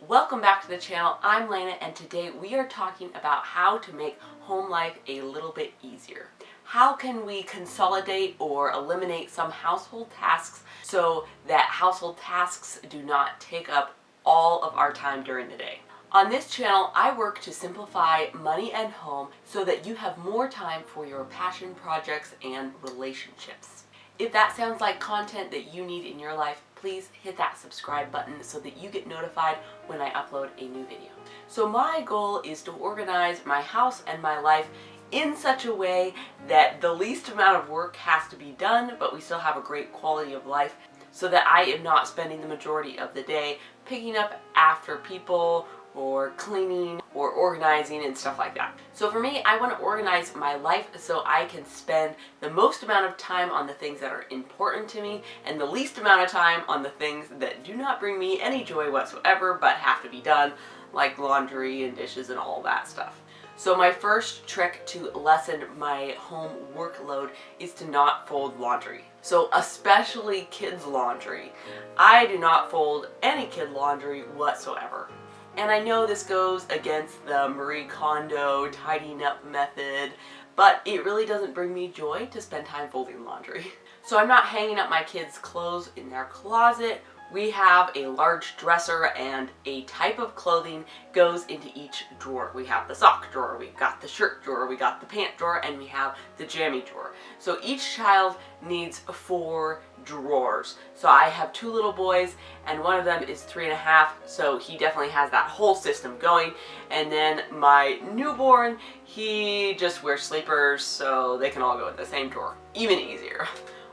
Welcome back to the channel. I'm Lana, and today we are talking about how to make home life a little bit easier. How can we consolidate or eliminate some household tasks so that household tasks do not take up all of our time during the day? On this channel, I work to simplify money and home so that you have more time for your passion projects and relationships. If that sounds like content that you need in your life, please hit that subscribe button so that you get notified when I upload a new video. So my goal is to organize my house and my life in such a way that the least amount of work has to be done, but we still have a great quality of life, so that I am not spending the majority of the day picking up after people or cleaning or organizing and stuff like that. So for me, I want to organize my life so I can spend the most amount of time on the things that are important to me and the least amount of time on the things that do not bring me any joy whatsoever but have to be done, like laundry and dishes and all that stuff. So my first trick to lessen my home workload is to not fold laundry. So especially kids' laundry. I do not fold any kid laundry whatsoever. And I know this goes against the Marie Kondo tidying up method, but it really doesn't bring me joy to spend time folding laundry. So I'm not hanging up my kids' clothes in their closet. We have a large dresser, and a type of clothing goes into each drawer. We have the sock drawer, we've got the shirt drawer, we got the pant drawer, and we have the jammy drawer. So each child needs 4 drawers. So I have 2 little boys, and one of them is 3.5, so he definitely has that whole system going. And then my newborn, he just wears sleepers, so they can all go in the same drawer. Even easier.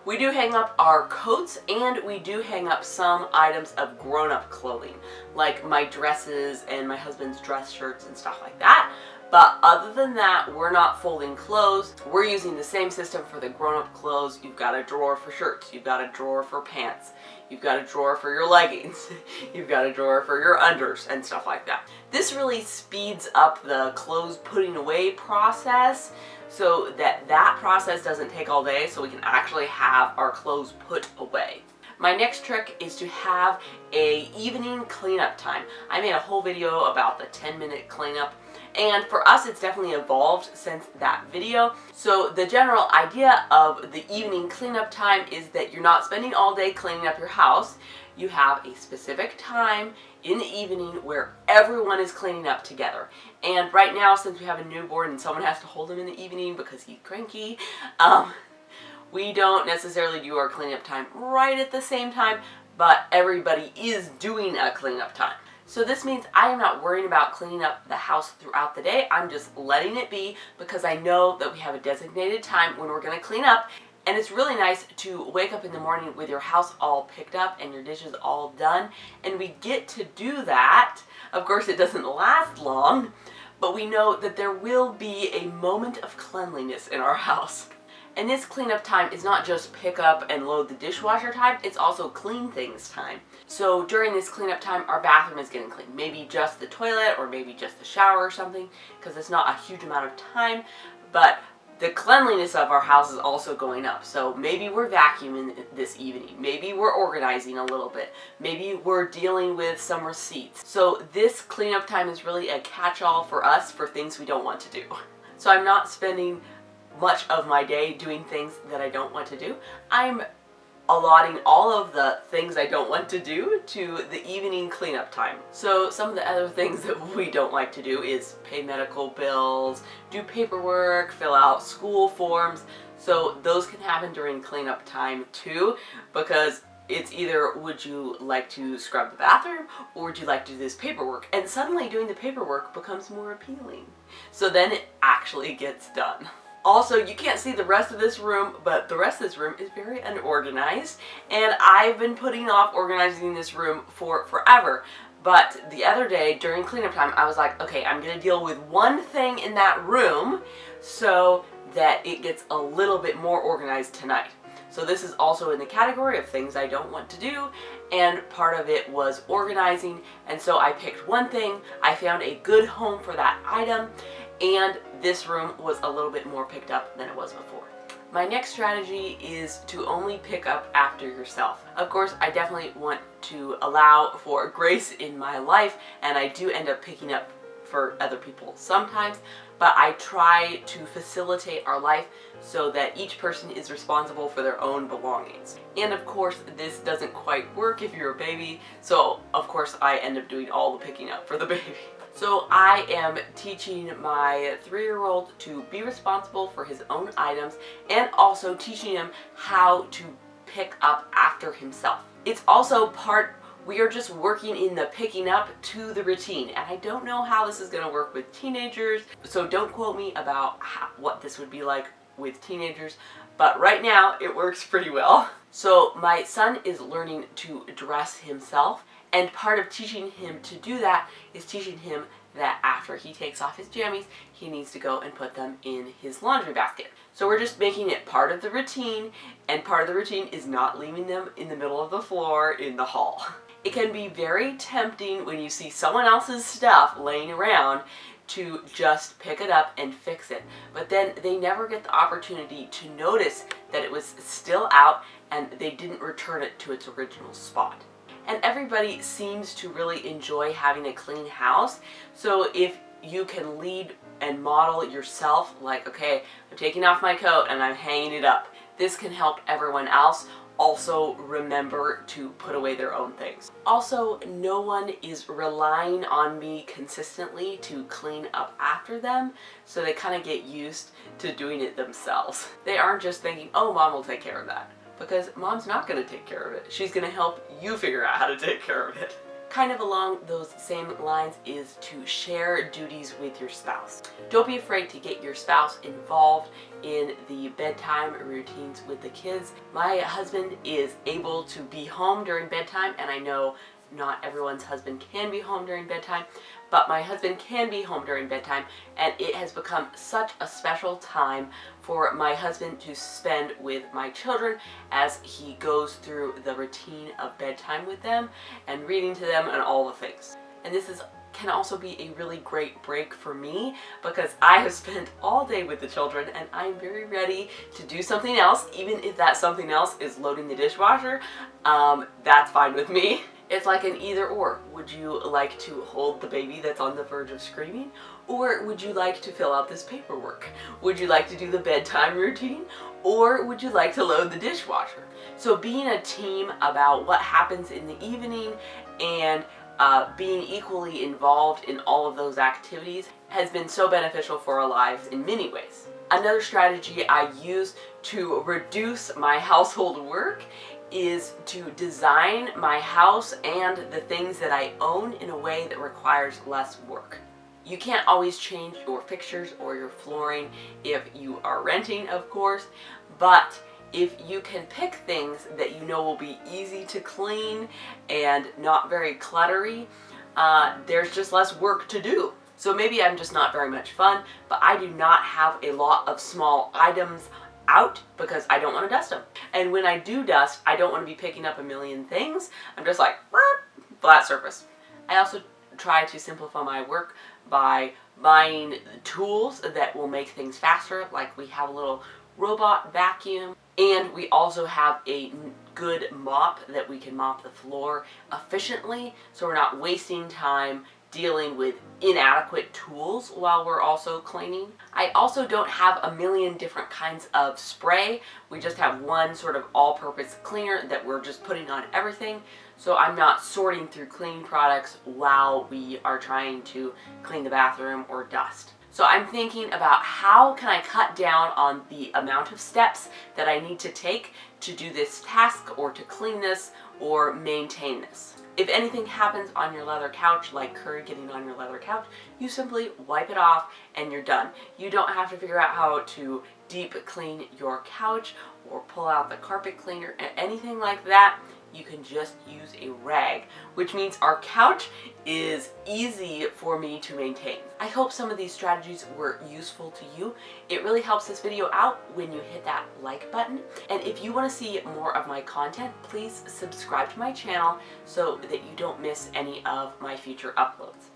We do hang up our coats, and we do hang up some items of grown-up clothing, like my dresses and my husband's dress shirts and stuff like that. But other than that, we're not folding clothes. We're using the same system for the grown-up clothes. You've got a drawer for shirts, you've got a drawer for pants, you've got a drawer for your leggings, you've got a drawer for your unders and stuff like that. This really speeds up the clothes putting away process, so that process doesn't take all day, so we can actually have our clothes put away. My next trick is to have a evening cleanup time. I made a whole video about the 10-minute cleanup, and for us it's definitely evolved since that video. So the general idea of the evening cleanup time is that you're not spending all day cleaning up your house. You have a specific time in the evening where everyone is cleaning up together. And right now, since we have a newborn and someone has to hold him in the evening because he's cranky, we don't necessarily do our cleanup time right at the same time, but everybody is doing a cleanup time. So this means I am not worrying about cleaning up the house throughout the day. I'm just letting it be because I know that we have a designated time when we're going to clean up. And it's really nice to wake up in the morning with your house all picked up and your dishes all done. And we get to do that. Of course, it doesn't last long, but we know that there will be a moment of cleanliness in our house. And this cleanup time is not just pick up and load the dishwasher time, it's also clean things time. So during this cleanup time, our bathroom is getting clean. Maybe just the toilet or maybe just the shower or something, because it's not a huge amount of time, but the cleanliness of our house is also going up. So maybe we're vacuuming this evening. Maybe we're organizing a little bit. Maybe we're dealing with some receipts. So this cleanup time is really a catch-all for us for things we don't want to do. So I'm not spending much of my day doing things that I don't want to do. I'm allotting all of the things I don't want to do to the evening cleanup time. So some of the other things that we don't like to do is pay medical bills, do paperwork, fill out school forms. So those can happen during cleanup time too, because it's either would you like to scrub the bathroom or would you like to do this paperwork? And suddenly doing the paperwork becomes more appealing. So then it actually gets done. Also, you can't see the rest of this room, but the rest of this room is very unorganized, and I've been putting off organizing this room for forever. But the other day, during cleanup time, I was like, okay, I'm going to deal with one thing in that room so that it gets a little bit more organized tonight. So this is also in the category of things I don't want to do, and part of it was organizing, and so I picked one thing, I found a good home for that item, and this room was a little bit more picked up than it was before. My next strategy is to only pick up after yourself. Of course, I definitely want to allow for grace in my life, and I do end up picking up for other people sometimes, but I try to facilitate our life so that each person is responsible for their own belongings. And of course, this doesn't quite work if you're a baby, so of course I end up doing all the picking up for the baby. So I am teaching my 3-year-old to be responsible for his own items and also teaching him how to pick up after himself. It's also we are just working in the picking up to the routine, and I don't know how this is going to work with teenagers, so don't quote me about what this would be like with teenagers, but right now it works pretty well. So my son is learning to dress himself, and part of teaching him to do that is teaching him that after he takes off his jammies, he needs to go and put them in his laundry basket. So we're just making it part of the routine, and part of the routine is not leaving them in the middle of the floor in the hall. It can be very tempting when you see someone else's stuff laying around to just pick it up and fix it, but then they never get the opportunity to notice that it was still out and they didn't return it to its original spot. And everybody seems to really enjoy having a clean house, so if you can lead and model yourself, like, okay, I'm taking off my coat and I'm hanging it up, this can help everyone else also remember to put away their own things. Also, no one is relying on me consistently to clean up after them, so they kind of get used to doing it themselves. They aren't just thinking, oh, mom will take care of that, because mom's not going to take care of it. She's going to help you figure out how to take care of it. Kind of along those same lines is to share duties with your spouse. Don't be afraid to get your spouse involved in the bedtime routines with the kids. My husband is able to be home during bedtime, and I know not everyone's husband can be home during bedtime, but my husband can be home during bedtime, and it has become such a special time for my husband to spend with my children as he goes through the routine of bedtime with them and reading to them and all the things. And this can also be a really great break for me, because I have spent all day with the children and I'm very ready to do something else, even if that something else is loading the dishwasher. That's fine with me. It's like an either or. Would you like to hold the baby that's on the verge of screaming? Or would you like to fill out this paperwork? Would you like to do the bedtime routine? Or would you like to load the dishwasher? So being a team about what happens in the evening and being equally involved in all of those activities has been so beneficial for our lives in many ways. Another strategy I use to reduce my household work is to design my house and the things that I own in a way that requires less work. You can't always change your fixtures or your flooring if you are renting, of course, but if you can pick things that you know will be easy to clean and not very cluttery, there's just less work to do. So maybe I'm just not very much fun, but I do not have a lot of small items out because I don't want to dust them. And when I do dust, I don't want to be picking up a million things. I'm just like, flat surface. I also try to simplify my work by buying tools that will make things faster, like we have a little robot vacuum, and we also have a good mop that we can mop the floor efficiently, so we're not wasting time dealing with inadequate tools while we're also cleaning. I also don't have a million different kinds of spray. We just have one sort of all-purpose cleaner that we're just putting on everything, so I'm not sorting through cleaning products while we are trying to clean the bathroom or dust. So I'm thinking about how can I cut down on the amount of steps that I need to take to do this task or to clean this or maintain this. If anything happens on your leather couch, like curry getting on your leather couch, you simply wipe it off and you're done. You don't have to figure out how to deep clean your couch or pull out the carpet cleaner and anything like that. You can just use a rag, which means our couch is easy for me to maintain. I hope some of these strategies were useful to you. It really helps this video out when you hit that like button. And if you want to see more of my content, please subscribe to my channel so that you don't miss any of my future uploads.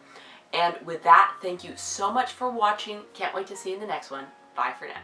And with that, thank you so much for watching. Can't wait to see you in the next one. Bye for now.